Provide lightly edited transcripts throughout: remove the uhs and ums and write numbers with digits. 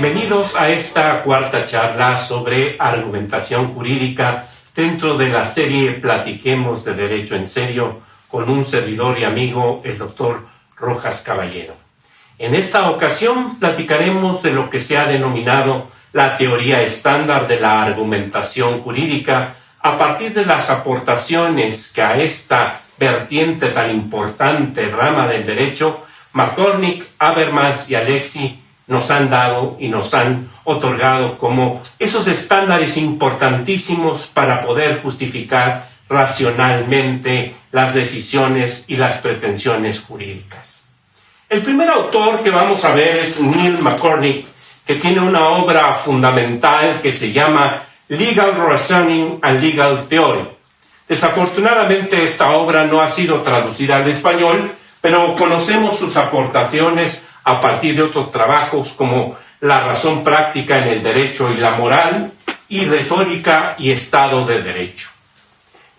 Bienvenidos a esta cuarta charla sobre argumentación jurídica dentro de la serie Platiquemos de Derecho en Serio con un servidor y amigo, el doctor Rojas Caballero. En esta ocasión platicaremos de lo que se ha denominado la teoría estándar de la argumentación jurídica a partir de las aportaciones que a esta vertiente tan importante rama del derecho McCormick, Habermas y Alexis nos han dado y nos han otorgado como esos estándares importantísimos para poder justificar racionalmente las decisiones y las pretensiones jurídicas. El primer autor que vamos a ver es Neil McCormick, que tiene una obra fundamental que se llama Legal Reasoning and Legal Theory. Desafortunadamente esta obra no ha sido traducida al español, pero conocemos sus aportaciones a partir de otros trabajos como La razón práctica en el derecho y la moral y Retórica y Estado de Derecho.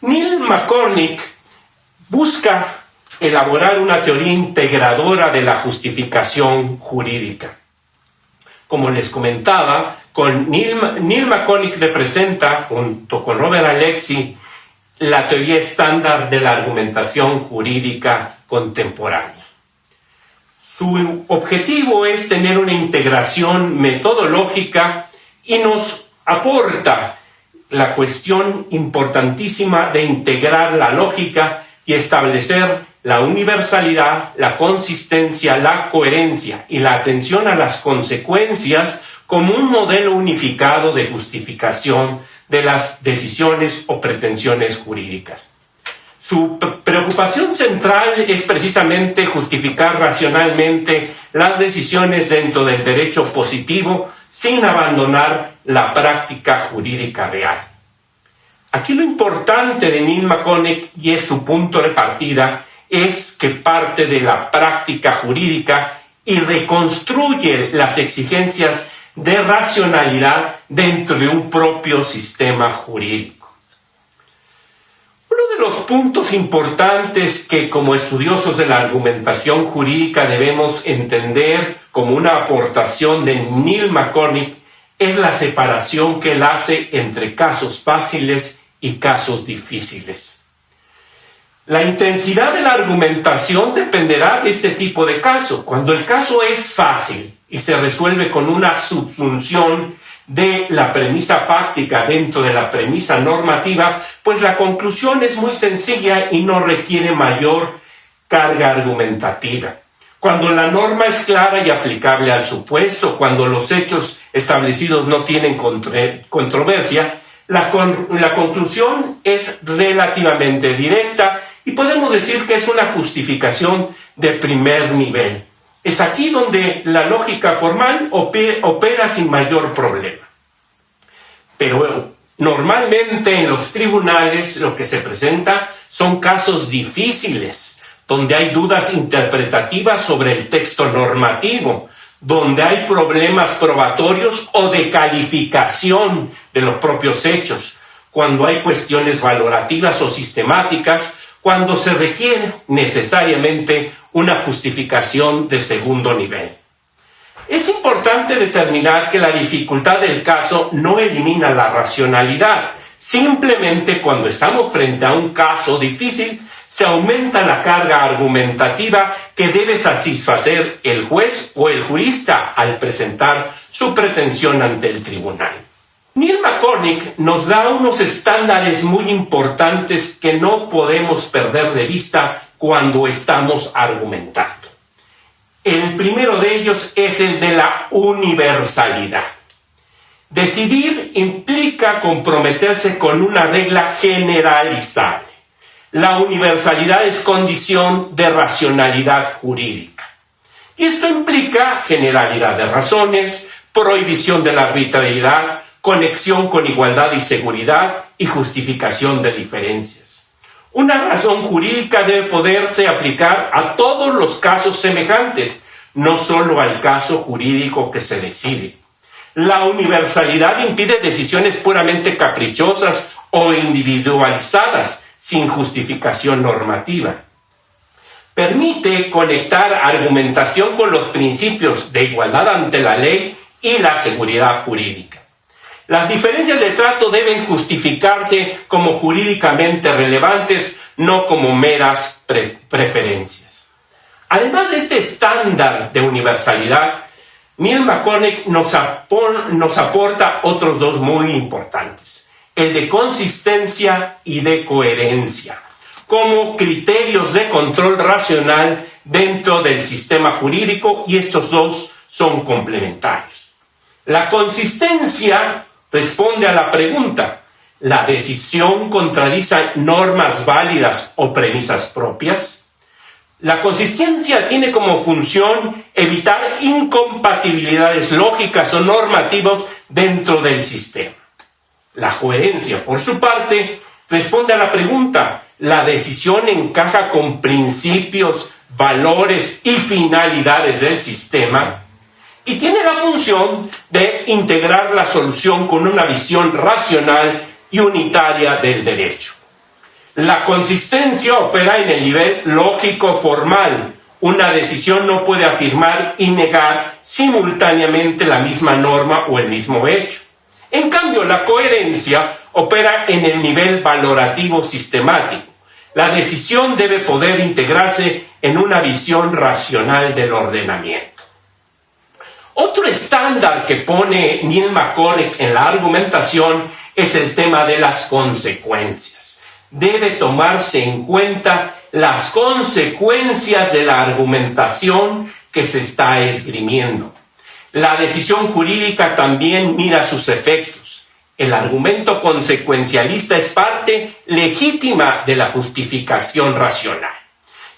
Neil McCormick busca elaborar una teoría integradora de la justificación jurídica. Como les comentaba, Neil McCormick representa, junto con Robert Alexis, la teoría estándar de la argumentación jurídica contemporánea. Su objetivo es tener una integración metodológica y nos aporta la cuestión importantísima de integrar la lógica y establecer la universalidad, la consistencia, la coherencia y la atención a las consecuencias como un modelo unificado de justificación de las decisiones o pretensiones jurídicas. Su preocupación central es precisamente justificar racionalmente las decisiones dentro del derecho positivo sin abandonar la práctica jurídica real. Aquí lo importante de Neil McCormick, y es su punto de partida, es que parte de la práctica jurídica y reconstruye las exigencias de racionalidad dentro de un propio sistema jurídico. Uno de los puntos importantes que como estudiosos de la argumentación jurídica debemos entender como una aportación de Neil McCormick es la separación que él hace entre casos fáciles y casos difíciles. La intensidad de la argumentación dependerá de este tipo de caso. Cuando el caso es fácil y se resuelve con una subsunción de la premisa fáctica dentro de la premisa normativa, pues la conclusión es muy sencilla y no requiere mayor carga argumentativa. Cuando la norma es clara y aplicable al supuesto, cuando los hechos establecidos no tienen controversia, la conclusión es relativamente directa y podemos decir que es una justificación de primer nivel. Es aquí donde la lógica formal opera sin mayor problema. Pero normalmente en los tribunales lo que se presenta son casos difíciles, donde hay dudas interpretativas sobre el texto normativo, donde hay problemas probatorios o de calificación de los propios hechos, cuando hay cuestiones valorativas o sistemáticas, cuando se requiere necesariamente una justificación de segundo nivel. Es importante determinar que la dificultad del caso no elimina la racionalidad. Simplemente cuando estamos frente a un caso difícil, se aumenta la carga argumentativa que debe satisfacer el juez o el jurista al presentar su pretensión ante el tribunal. Neil McCormick nos da unos estándares muy importantes que no podemos perder de vista cuando estamos argumentando. El primero de ellos es el de la universalidad. Decidir implica comprometerse con una regla generalizable. La universalidad es condición de racionalidad jurídica. Y esto implica generalidad de razones, prohibición de la arbitrariedad, conexión con igualdad y seguridad y justificación de diferencias. Una razón jurídica debe poderse aplicar a todos los casos semejantes, no solo al caso jurídico que se decide. La universalidad impide decisiones puramente caprichosas o individualizadas, sin justificación normativa. Permite conectar argumentación con los principios de igualdad ante la ley y la seguridad jurídica. Las diferencias de trato deben justificarse como jurídicamente relevantes, no como meras preferencias. Además de este estándar de universalidad, Neal-McCormick nos aporta otros dos muy importantes, el de consistencia y de coherencia, como criterios de control racional dentro del sistema jurídico, y estos dos son complementarios. La consistencia responde a la pregunta: ¿la decisión contradice normas válidas o premisas propias? La consistencia tiene como función evitar incompatibilidades lógicas o normativas dentro del sistema. La coherencia, por su parte, responde a la pregunta: ¿la decisión encaja con principios, valores y finalidades del sistema? Y tiene la función de integrar la solución con una visión racional y unitaria del derecho. La consistencia opera en el nivel lógico-formal. Una decisión no puede afirmar y negar simultáneamente la misma norma o el mismo hecho. En cambio, la coherencia opera en el nivel valorativo sistemático. La decisión debe poder integrarse en una visión racional del ordenamiento. Otro estándar que pone Neal-McCormick en la argumentación es el tema de las consecuencias. Debe tomarse en cuenta las consecuencias de la argumentación que se está esgrimiendo. La decisión jurídica también mira sus efectos. El argumento consecuencialista es parte legítima de la justificación racional.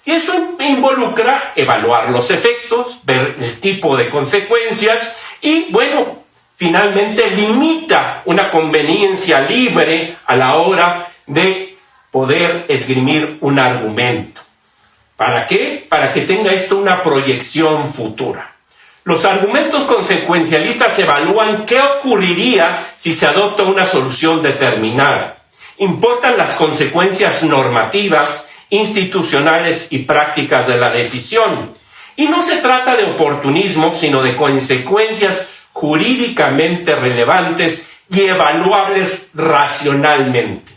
Y eso involucra evaluar los efectos, ver el tipo de consecuencias y, finalmente limita una conveniencia libre a la hora de poder esgrimir un argumento. ¿Para qué? Para que tenga esto una proyección futura. Los argumentos consecuencialistas evalúan qué ocurriría si se adopta una solución determinada. Importan las consecuencias normativas, institucionales y prácticas de la decisión. Y no se trata de oportunismo, sino de consecuencias jurídicamente relevantes y evaluables racionalmente.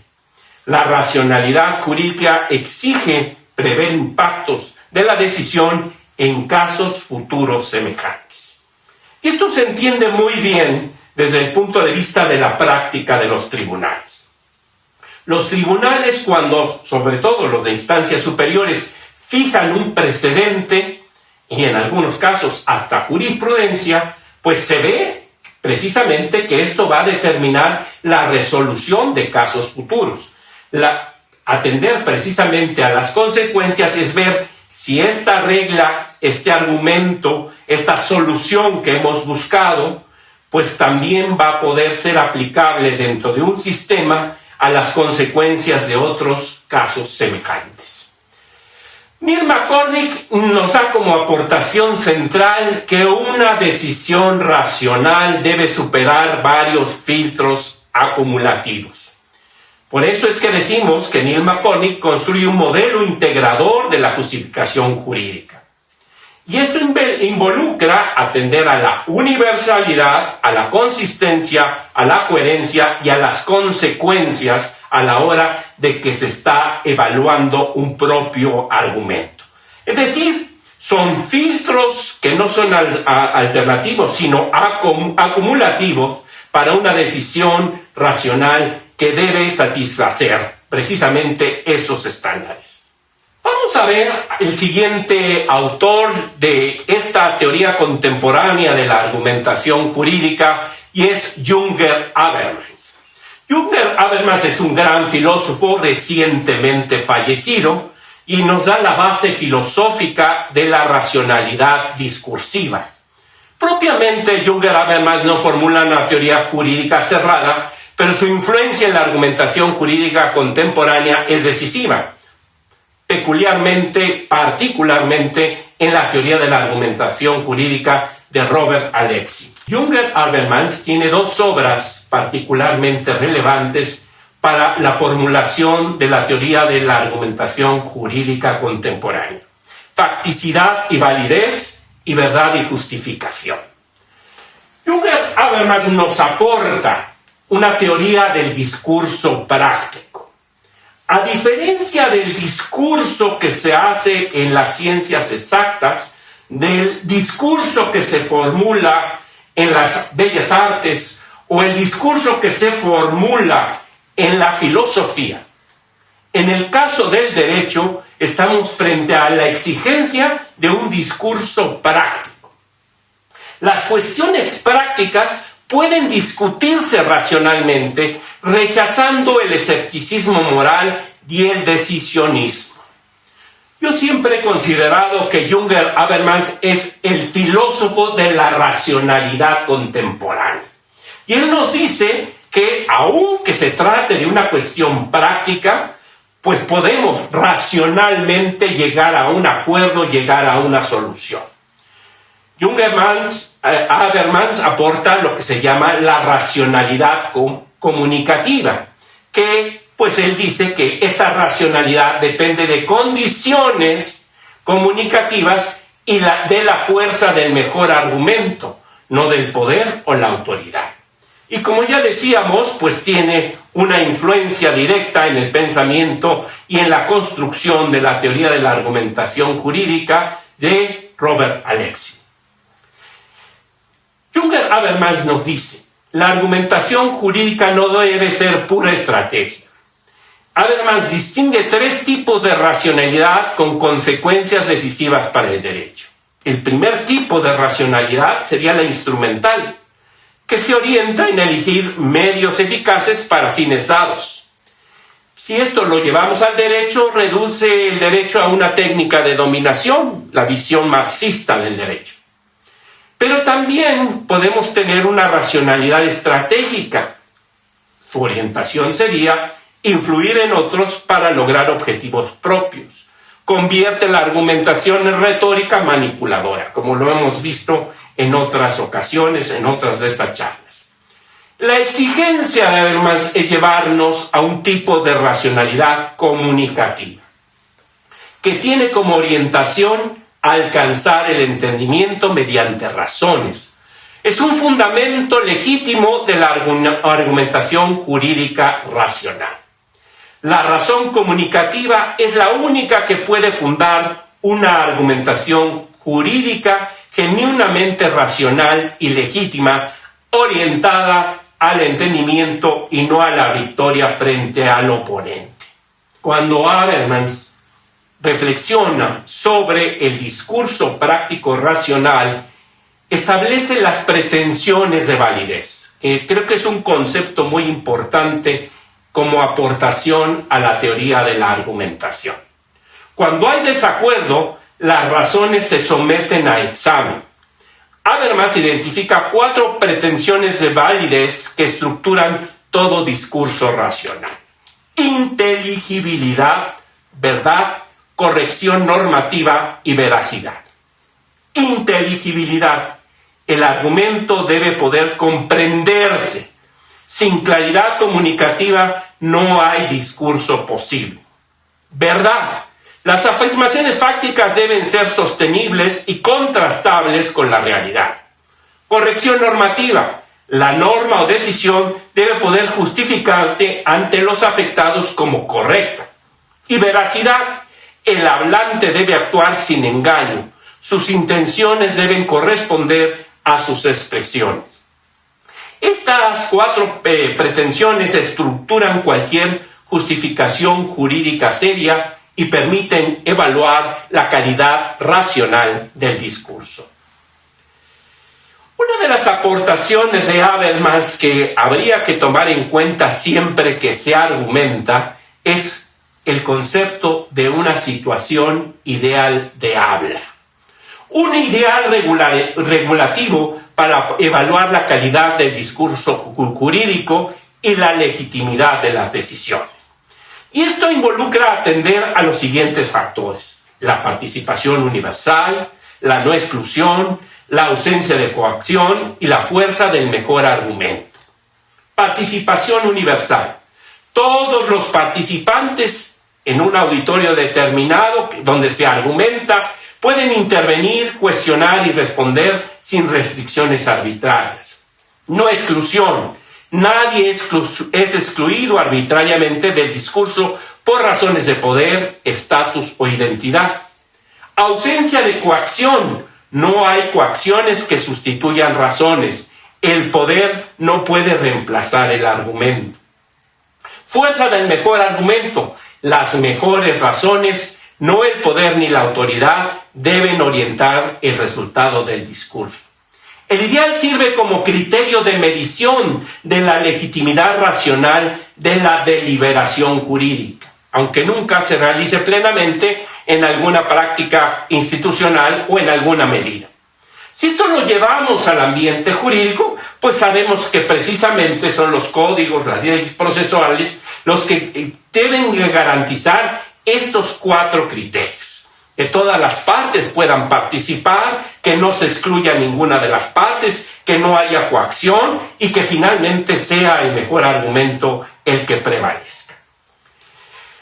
La racionalidad jurídica exige prever impactos de la decisión en casos futuros semejantes. Y esto se entiende muy bien desde el punto de vista de la práctica de los tribunales. Los tribunales, cuando, sobre todo los de instancias superiores, fijan un precedente, y en algunos casos hasta jurisprudencia, pues se ve precisamente que esto va a determinar la resolución de casos futuros. Atender precisamente a las consecuencias es ver si esta regla, este argumento, esta solución que hemos buscado, pues también va a poder ser aplicable dentro de un sistema a las consecuencias de otros casos semejantes. Neal-McCormick nos da como aportación central que una decisión racional debe superar varios filtros acumulativos. Por eso es que decimos que Neal-McCormick construye un modelo integrador de la justificación jurídica. Y esto involucra atender a la universalidad, a la consistencia, a la coherencia y a las consecuencias a la hora de que se está evaluando un propio argumento. Es decir, son filtros que no son alternativos, sino acumulativos para una decisión racional que debe satisfacer precisamente esos estándares. Vamos a ver el siguiente autor de esta teoría contemporánea de la argumentación jurídica, y es Jürgen Habermas. Jürgen Habermas es un gran filósofo recientemente fallecido y nos da la base filosófica de la racionalidad discursiva. Propiamente, Jürgen Habermas no formula una teoría jurídica cerrada, pero su influencia en la argumentación jurídica contemporánea es decisiva, particularmente en la teoría de la argumentación jurídica de Robert Alexy. Jürgen Habermas tiene dos obras particularmente relevantes para la formulación de la teoría de la argumentación jurídica contemporánea: Facticidad y validez y verdad y justificación. Jürgen Habermas nos aporta una teoría del discurso práctico. A diferencia del discurso que se hace en las ciencias exactas, del discurso que se formula en las bellas artes o el discurso que se formula en la filosofía, en el caso del derecho estamos frente a la exigencia de un discurso práctico. Las cuestiones prácticas pueden discutirse racionalmente, rechazando el escepticismo moral y el decisionismo. Yo siempre he considerado que Jürgen Habermas es el filósofo de la racionalidad contemporánea. Y él nos dice que, aunque se trate de una cuestión práctica, pues podemos racionalmente llegar a un acuerdo, llegar a una solución. Habermas aporta lo que se llama la racionalidad comunicativa, que pues él dice que esta racionalidad depende de condiciones comunicativas y de la fuerza del mejor argumento, no del poder o la autoridad. Y como ya decíamos, pues tiene una influencia directa en el pensamiento y en la construcción de la teoría de la argumentación jurídica de Robert Alexy. Jürgen Habermas nos dice, la argumentación jurídica no debe ser pura estrategia. Habermas distingue tres tipos de racionalidad con consecuencias decisivas para el derecho. El primer tipo de racionalidad sería la instrumental, que se orienta en elegir medios eficaces para fines dados. Si esto lo llevamos al derecho, reduce el derecho a una técnica de dominación, la visión marxista del derecho. Pero también podemos tener una racionalidad estratégica. Su orientación sería influir en otros para lograr objetivos propios. Convierte la argumentación en retórica manipuladora, como lo hemos visto en otras ocasiones, en otras de estas charlas. La exigencia de Habermas es llevarnos a un tipo de racionalidad comunicativa, que tiene como orientación alcanzar el entendimiento mediante razones. Es un fundamento legítimo de la argumentación jurídica racional. La razón comunicativa es la única que puede fundar una argumentación jurídica genuinamente racional y legítima, orientada al entendimiento y no a la victoria frente al oponente. Cuando Habermas reflexiona sobre el discurso práctico racional, establece las pretensiones de validez, que creo que es un concepto muy importante como aportación a la teoría de la argumentación. Cuando hay desacuerdo, las razones se someten a examen. Habermas identifica 4 pretensiones de validez que estructuran todo discurso racional: inteligibilidad, verdad, corrección normativa y veracidad. Inteligibilidad. El argumento debe poder comprenderse. Sin claridad comunicativa no hay discurso posible. Verdad. Las afirmaciones fácticas deben ser sostenibles y contrastables con la realidad. Corrección normativa. La norma o decisión debe poder justificarse ante los afectados como correcta. Y veracidad. El hablante debe actuar sin engaño. Sus intenciones deben corresponder a sus expresiones. Estas 4 pretensiones estructuran cualquier justificación jurídica seria y permiten evaluar la calidad racional del discurso. Una de las aportaciones de Habermas que habría que tomar en cuenta siempre que se argumenta es el concepto de una situación ideal de habla. Un ideal regulativo para evaluar la calidad del discurso jurídico y la legitimidad de las decisiones. Y esto involucra atender a los siguientes factores: la participación universal, la no exclusión, la ausencia de coacción y la fuerza del mejor argumento. Participación universal. Todos los participantes en un auditorio determinado donde se argumenta pueden intervenir, cuestionar y responder sin restricciones arbitrarias. no exclusión. Nadie es excluido arbitrariamente del discurso por razones de poder, estatus o identidad. Ausencia de coacción. No hay coacciones que sustituyan razones. El poder no puede reemplazar el argumento. Fuerza del mejor argumento. Las mejores razones, no el poder ni la autoridad, deben orientar el resultado del discurso. El ideal sirve como criterio de medición de la legitimidad racional de la deliberación jurídica, aunque nunca se realice plenamente en alguna práctica institucional o en alguna medida. Si esto lo llevamos al ambiente jurídico, pues sabemos que precisamente son los códigos, las leyes procesales, los que deben garantizar estos 4 criterios. Que todas las partes puedan participar, que no se excluya ninguna de las partes, que no haya coacción y que finalmente sea el mejor argumento el que prevalezca.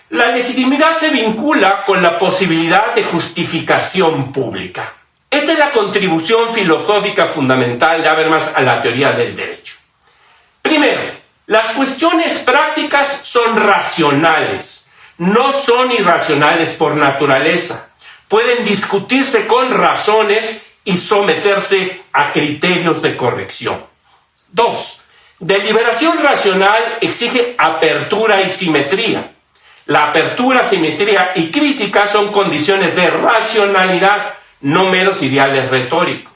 La legitimidad se vincula con la posibilidad de justificación pública. Esta es la contribución filosófica fundamental de Habermas a la teoría del derecho. Primero, las cuestiones prácticas son racionales, no son irracionales por naturaleza. Pueden discutirse con razones y someterse a criterios de corrección. 2. Deliberación racional exige apertura y simetría. La apertura, simetría y crítica son condiciones de racionalidad, no meros ideales retóricos.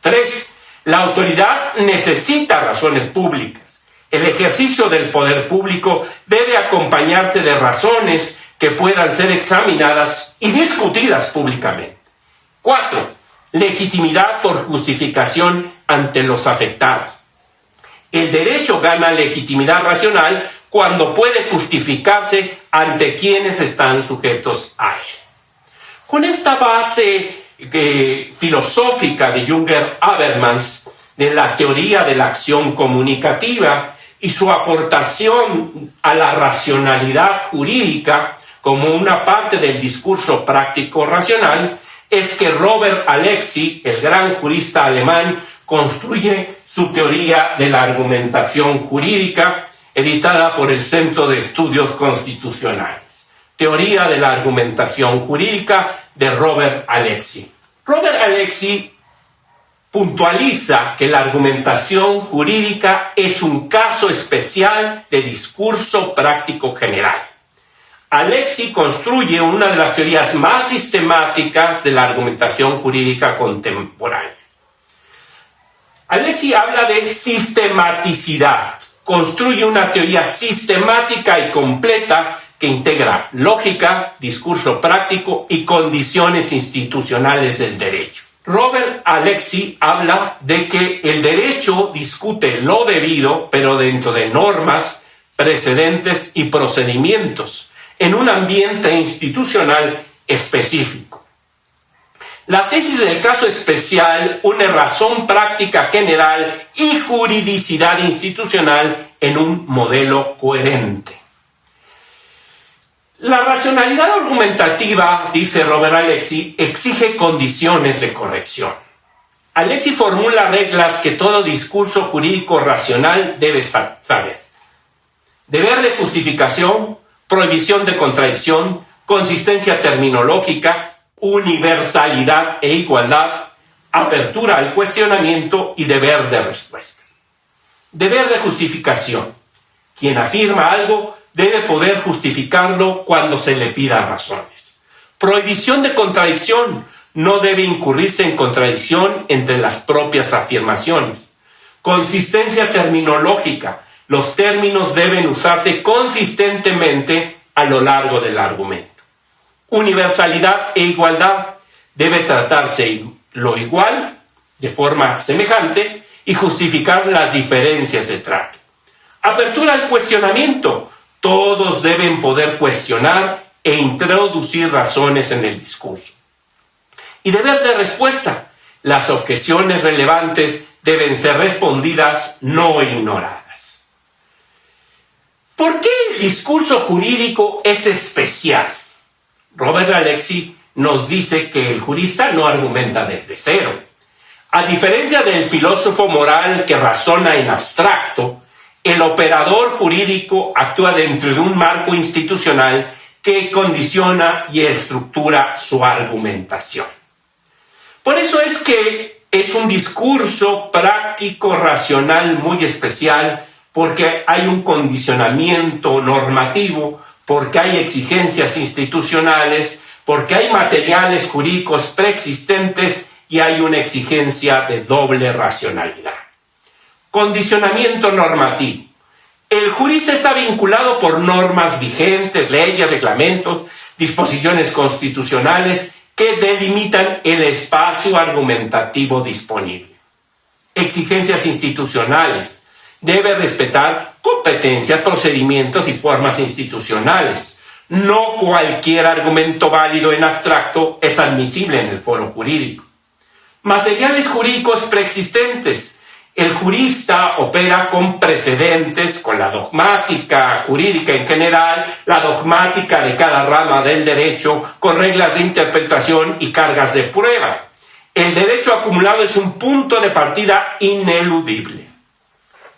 3. La autoridad necesita razones públicas. El ejercicio del poder público debe acompañarse de razones que puedan ser examinadas y discutidas públicamente. 4. Legitimidad por justificación ante los afectados. El derecho gana legitimidad racional cuando puede justificarse ante quienes están sujetos a él. Con esta base filosófica de Jünger-Habermas, de la teoría de la acción comunicativa y su aportación a la racionalidad jurídica, como una parte del discurso práctico racional, es que Robert Alexy, el gran jurista alemán, construye su teoría de la argumentación jurídica, editada por el Centro de Estudios Constitucionales. Teoría de la argumentación jurídica de Robert Alexy. Robert Alexy puntualiza que la argumentación jurídica es un caso especial de discurso práctico general. Alexy construye una de las teorías más sistemáticas de la argumentación jurídica contemporánea. Alexy habla de sistematicidad. Construye una teoría sistemática y completa que integra lógica, discurso práctico y condiciones institucionales del derecho. Robert Alexy habla de que el derecho discute lo debido, pero dentro de normas, precedentes y procedimientos, en un ambiente institucional específico. La tesis del caso especial une razón práctica general y juridicidad institucional en un modelo coherente. La racionalidad argumentativa, dice Robert Alexy, exige condiciones de corrección. Alexy formula reglas que todo discurso jurídico racional debe saber. Deber de justificación, prohibición de contradicción, consistencia terminológica, universalidad e igualdad, apertura al cuestionamiento y deber de respuesta. Deber de justificación. Quien afirma algo debe poder justificarlo cuando se le pida razones. Prohibición de contradicción. No debe incurrirse en contradicción entre las propias afirmaciones. Consistencia terminológica. Los términos deben usarse consistentemente a lo largo del argumento. Universalidad e igualdad. Debe tratarse lo igual de forma semejante y justificar las diferencias de trato. Apertura al cuestionamiento. Todos deben poder cuestionar e introducir razones en el discurso. Y deber de respuesta. Las objeciones relevantes deben ser respondidas, no ignoradas. ¿Por qué el discurso jurídico es especial? Robert Alexy nos dice que el jurista no argumenta desde cero. A diferencia del filósofo moral que razona en abstracto, el operador jurídico actúa dentro de un marco institucional que condiciona y estructura su argumentación. Por eso es que es un discurso práctico, racional, muy especial, porque hay un condicionamiento normativo, porque hay exigencias institucionales, porque hay materiales jurídicos preexistentes y hay una exigencia de doble racionalidad. Condicionamiento normativo. El jurista está vinculado por normas vigentes, leyes, reglamentos, disposiciones constitucionales que delimitan el espacio argumentativo disponible. Exigencias institucionales. Debe respetar competencias, procedimientos y formas institucionales. No cualquier argumento válido en abstracto es admisible en el foro jurídico. Materiales jurídicos preexistentes. El jurista opera con precedentes, con la dogmática jurídica en general, la dogmática de cada rama del derecho, con reglas de interpretación y cargas de prueba. El derecho acumulado es un punto de partida ineludible.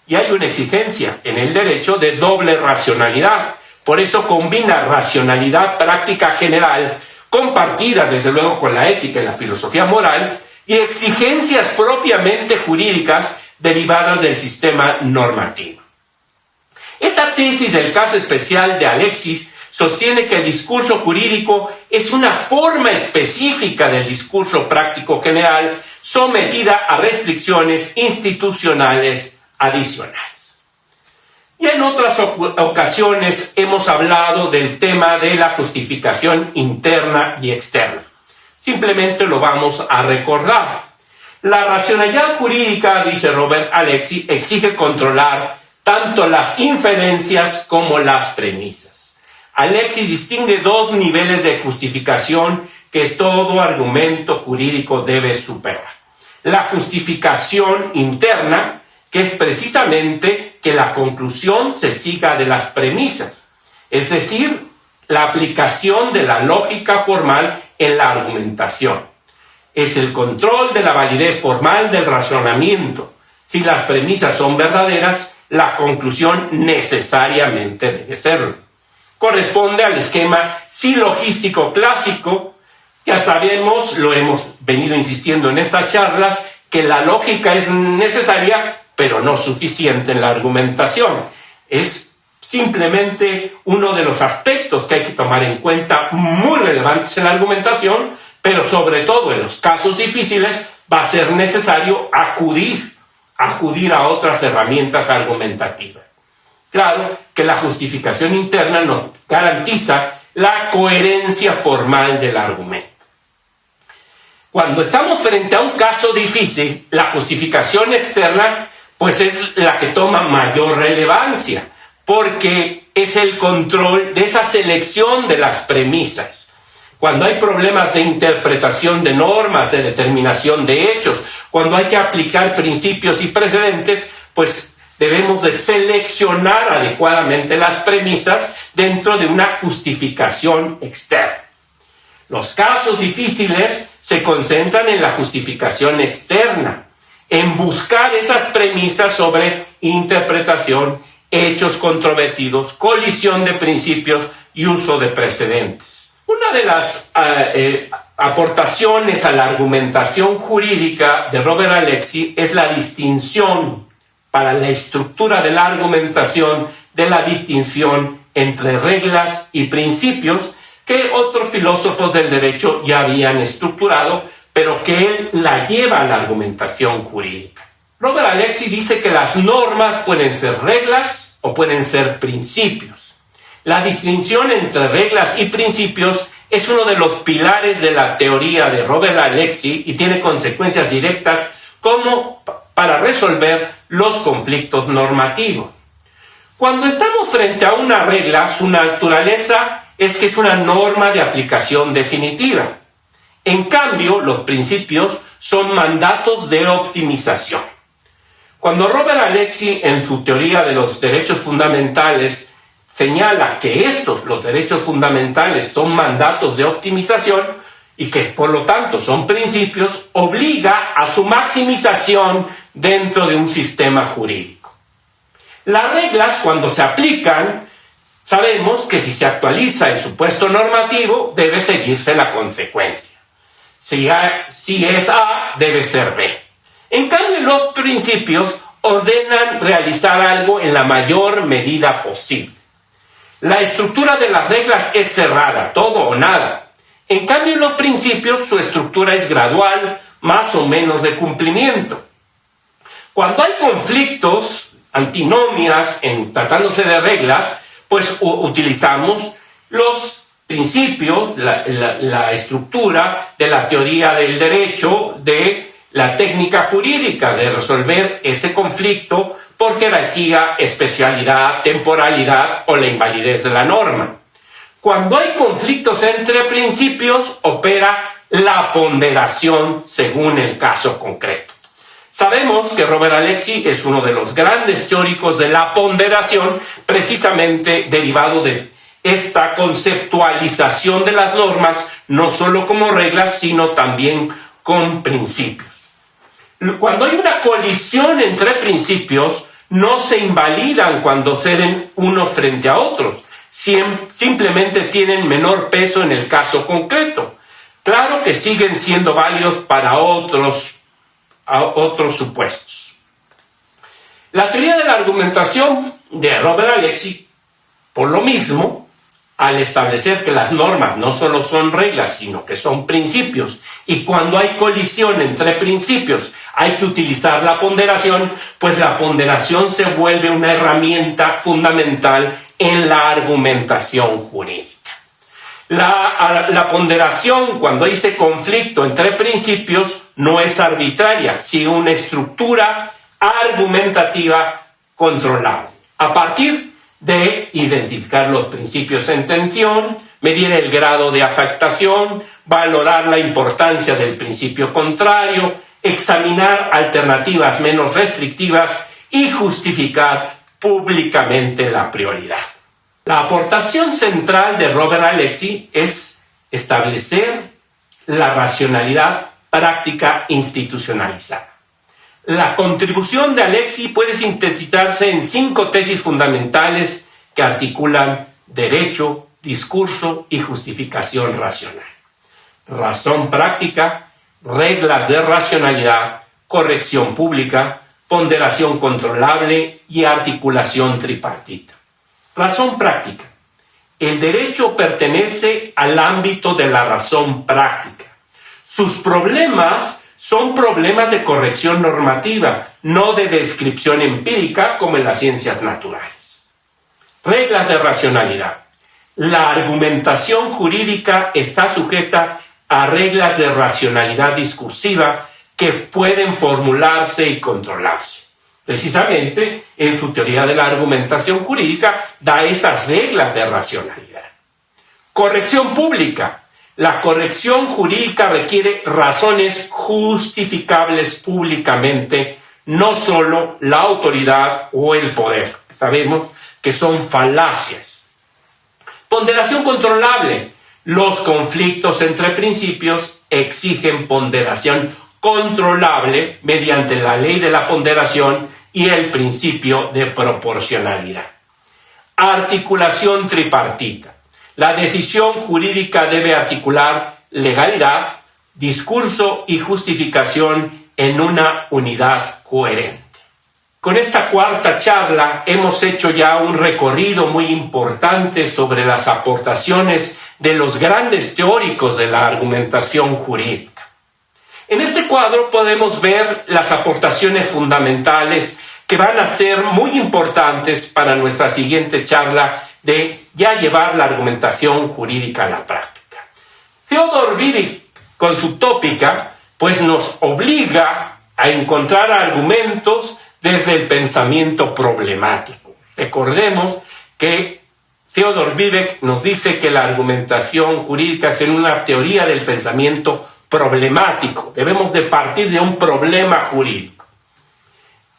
Y hay una exigencia en el derecho de doble racionalidad. Por eso combina racionalidad práctica general, compartida desde luego con la ética y la filosofía moral, y exigencias propiamente jurídicas derivadas del sistema normativo. Esta tesis del caso especial de Alexis sostiene que el discurso jurídico es una forma específica del discurso práctico general sometida a restricciones institucionales adicionales. Y en otras ocasiones hemos hablado del tema de la justificación interna y externa. Simplemente lo vamos a recordar. La racionalidad jurídica, dice Robert Alexis, exige controlar tanto las inferencias como las premisas. Alexis distingue dos niveles de justificación que todo argumento jurídico debe superar. La justificación interna, que es precisamente que la conclusión se siga de las premisas, es decir, la aplicación de la lógica formal en la argumentación. Es el control de la validez formal del razonamiento. Si las premisas son verdaderas, la conclusión necesariamente debe serlo. Corresponde al esquema silogístico clásico. Ya sabemos, lo hemos venido insistiendo en estas charlas, que la lógica es necesaria, pero no suficiente en la argumentación. Es simplemente uno de los aspectos que hay que tomar en cuenta, muy relevantes en la argumentación, pero sobre todo en los casos difíciles va a ser necesario acudir a otras herramientas argumentativas. Claro que la justificación interna nos garantiza la coherencia formal del argumento. Cuando estamos frente a un caso difícil, la justificación externa pues es la que toma mayor relevancia, porque es el control de esa selección de las premisas. Cuando hay problemas de interpretación de normas, de determinación de hechos, cuando hay que aplicar principios y precedentes, pues debemos de seleccionar adecuadamente las premisas dentro de una justificación externa. Los casos difíciles se concentran en la justificación externa, en buscar esas premisas sobre interpretación, hechos controvertidos, colisión de principios y uso de precedentes. Una de las aportaciones a la argumentación jurídica de Robert Alexis es la distinción para la estructura de la argumentación de la distinción entre reglas y principios que otros filósofos del derecho ya habían estructurado, pero que él la lleva a la argumentación jurídica. Robert Alexis dice que las normas pueden ser reglas o pueden ser principios. La distinción entre reglas y principios es uno de los pilares de la teoría de Robert Alexis y tiene consecuencias directas como para resolver los conflictos normativos. Cuando estamos frente a una regla, su naturaleza es que es una norma de aplicación definitiva. En cambio, los principios son mandatos de optimización. Cuando Robert Alexis, en su teoría de los derechos fundamentales, señala que los derechos fundamentales, son mandatos de optimización, y que por lo tanto son principios, obliga a su maximización dentro de un sistema jurídico. Las reglas, cuando se aplican, sabemos que si se actualiza el supuesto normativo, debe seguirse la consecuencia. Si es A, debe ser B. En cambio, los principios ordenan realizar algo en la mayor medida posible. La estructura de las reglas es cerrada, todo o nada. En cambio, en los principios su estructura es gradual, más o menos de cumplimiento. Cuando hay conflictos, antinomias, tratándose de reglas, pues utilizamos los principios, la estructura de la teoría del derecho, de la técnica jurídica, de resolver ese conflicto por jerarquía, especialidad, temporalidad o la invalidez de la norma. Cuando hay conflictos entre principios, opera la ponderación según el caso concreto. Sabemos que Robert Alexy es uno de los grandes teóricos de la ponderación, precisamente derivado de esta conceptualización de las normas, no solo como reglas, sino también con principios. Cuando hay una colisión entre principios, no se invalidan cuando ceden unos frente a otros. Simplemente tienen menor peso en el caso concreto. Claro que siguen siendo válidos para otros supuestos. La teoría de la argumentación de Robert Alexy, por lo mismo, al establecer que las normas no solo son reglas, sino que son principios, y cuando hay colisión entre principios hay que utilizar la ponderación, pues la ponderación se vuelve una herramienta fundamental en la argumentación jurídica. La ponderación, cuando hay ese conflicto entre principios, no es arbitraria, sino una estructura argumentativa controlable. A partir de identificar los principios en tensión, medir el grado de afectación, valorar la importancia del principio contrario, examinar alternativas menos restrictivas y justificar públicamente la prioridad. La aportación central de Robert Alexy es establecer la racionalidad práctica institucionalizada. La contribución de Alexy puede sintetizarse en 5 tesis fundamentales que articulan derecho, discurso y justificación racional. Razón práctica, reglas de racionalidad, corrección pública, ponderación controlable y articulación tripartita. Razón práctica. El derecho pertenece al ámbito de la razón práctica. Sus problemas son problemas de corrección normativa, no de descripción empírica como en las ciencias naturales. Reglas de racionalidad. La argumentación jurídica está sujeta a reglas de racionalidad discursiva que pueden formularse y controlarse. Precisamente, en su teoría de la argumentación jurídica, da esas reglas de racionalidad. Corrección pública. La corrección jurídica requiere razones justificables públicamente, no solo la autoridad o el poder. Sabemos que son falacias. Ponderación controlable. Los conflictos entre principios exigen ponderación controlable mediante la ley de la ponderación y el principio de proporcionalidad. Articulación tripartita. La decisión jurídica debe articular legalidad, discurso y justificación en una unidad coherente. Con esta cuarta charla hemos hecho ya un recorrido muy importante sobre las aportaciones de los grandes teóricos de la argumentación jurídica. En este cuadro podemos ver las aportaciones fundamentales que van a ser muy importantes para nuestra siguiente charla de ya llevar la argumentación jurídica a la práctica. Theodor Wiebeck, con su tópica, pues nos obliga a encontrar argumentos desde el pensamiento problemático. Recordemos que Theodor Wiebeck nos dice que la argumentación jurídica es una teoría del pensamiento problemático. Debemos de partir de un problema jurídico.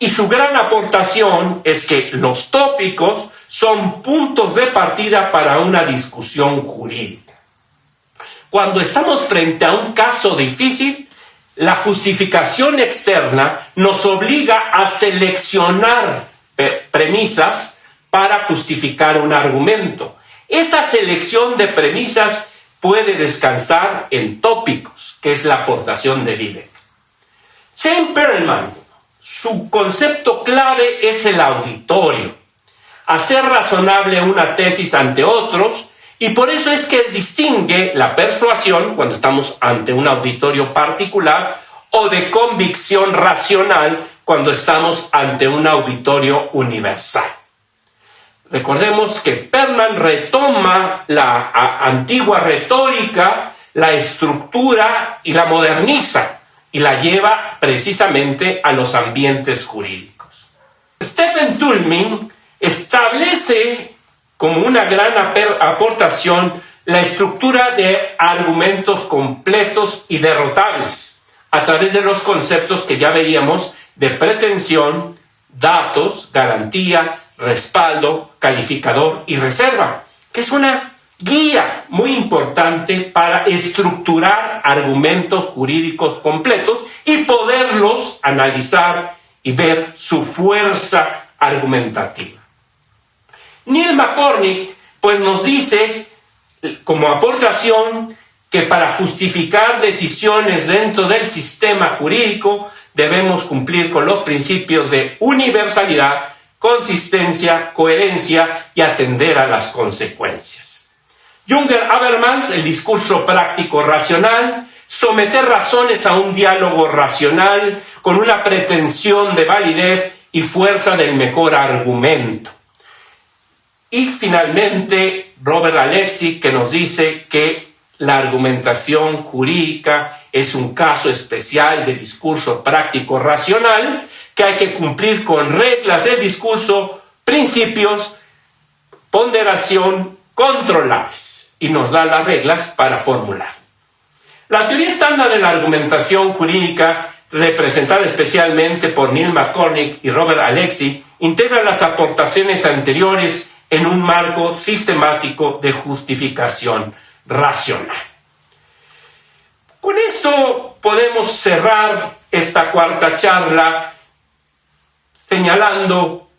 Y su gran aportación es que los tópicos son puntos de partida para una discusión jurídica. Cuando estamos frente a un caso difícil, la justificación externa nos obliga a seleccionar premisas para justificar un argumento. Esa selección de premisas puede descansar en tópicos, que es la aportación de Vivek. Shane Perelman, su concepto clave es el auditorio, hacer razonable una tesis ante otros, y por eso es que distingue la persuasión cuando estamos ante un auditorio particular o de convicción racional cuando estamos ante un auditorio universal. Recordemos que Perelman retoma la antigua retórica, la estructura y la moderniza y la lleva precisamente a los ambientes jurídicos. Stephen Tullmin establece como una gran aportación la estructura de argumentos completos y derrotables a través de los conceptos que ya veíamos de pretensión, datos, garantía, respaldo, calificador y reserva, que es una guía muy importante para estructurar argumentos jurídicos completos y poderlos analizar y ver su fuerza argumentativa. Neil McCormick pues nos dice como aportación que para justificar decisiones dentro del sistema jurídico debemos cumplir con los principios de universalidad, consistencia, coherencia y atender a las consecuencias. Junger-Habermas, el discurso práctico racional, someter razones a un diálogo racional con una pretensión de validez y fuerza del mejor argumento. Y finalmente, Robert Alexy, que nos dice que la argumentación jurídica es un caso especial de discurso práctico racional, que hay que cumplir con reglas del discurso, principios, ponderación, controlables, y nos da las reglas para formular. La teoría estándar de la argumentación jurídica, representada especialmente por Neil McCormick y Robert Alexy, integra las aportaciones anteriores en un marco sistemático de justificación racional. Con esto podemos cerrar esta cuarta charla señalando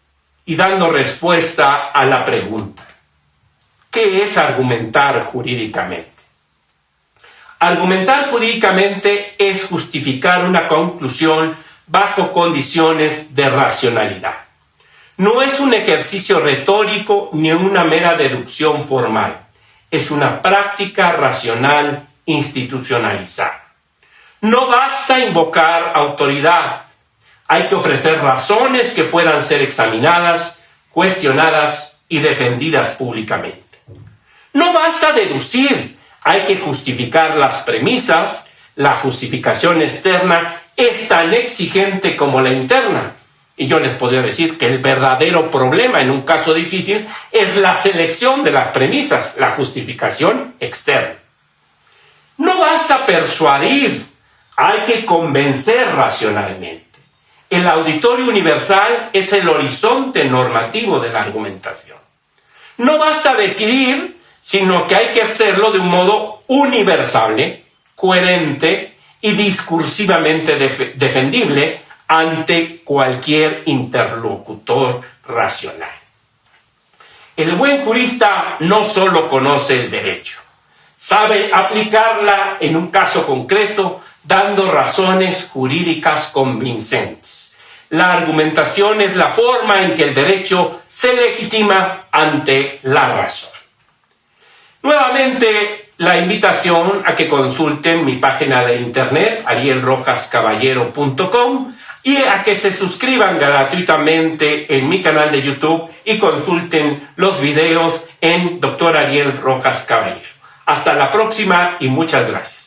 y dando respuesta a la pregunta: ¿qué es argumentar jurídicamente? Argumentar jurídicamente es justificar una conclusión bajo condiciones de racionalidad. No es un ejercicio retórico ni una mera deducción formal. Es una práctica racional institucionalizada. No basta invocar autoridad. Hay que ofrecer razones que puedan ser examinadas, cuestionadas y defendidas públicamente. No basta deducir. Hay que justificar las premisas. La justificación externa es tan exigente como la interna. Y yo les podría decir que el verdadero problema en un caso difícil es la selección de las premisas, la justificación externa. No basta persuadir, hay que convencer racionalmente. El auditorio universal es el horizonte normativo de la argumentación. No basta decidir, sino que hay que hacerlo de un modo universal, coherente y discursivamente defendible ante cualquier interlocutor racional. El buen jurista no solo conoce el derecho, sabe aplicarla en un caso concreto, dando razones jurídicas convincentes. La argumentación es la forma en que el derecho se legitima ante la razón. Nuevamente, la invitación a que consulten mi página de internet, arielrojascaballero.com, y a que se suscriban gratuitamente en mi canal de YouTube y consulten los videos en Dr. Ariel Rojas Caballero. Hasta la próxima y muchas gracias.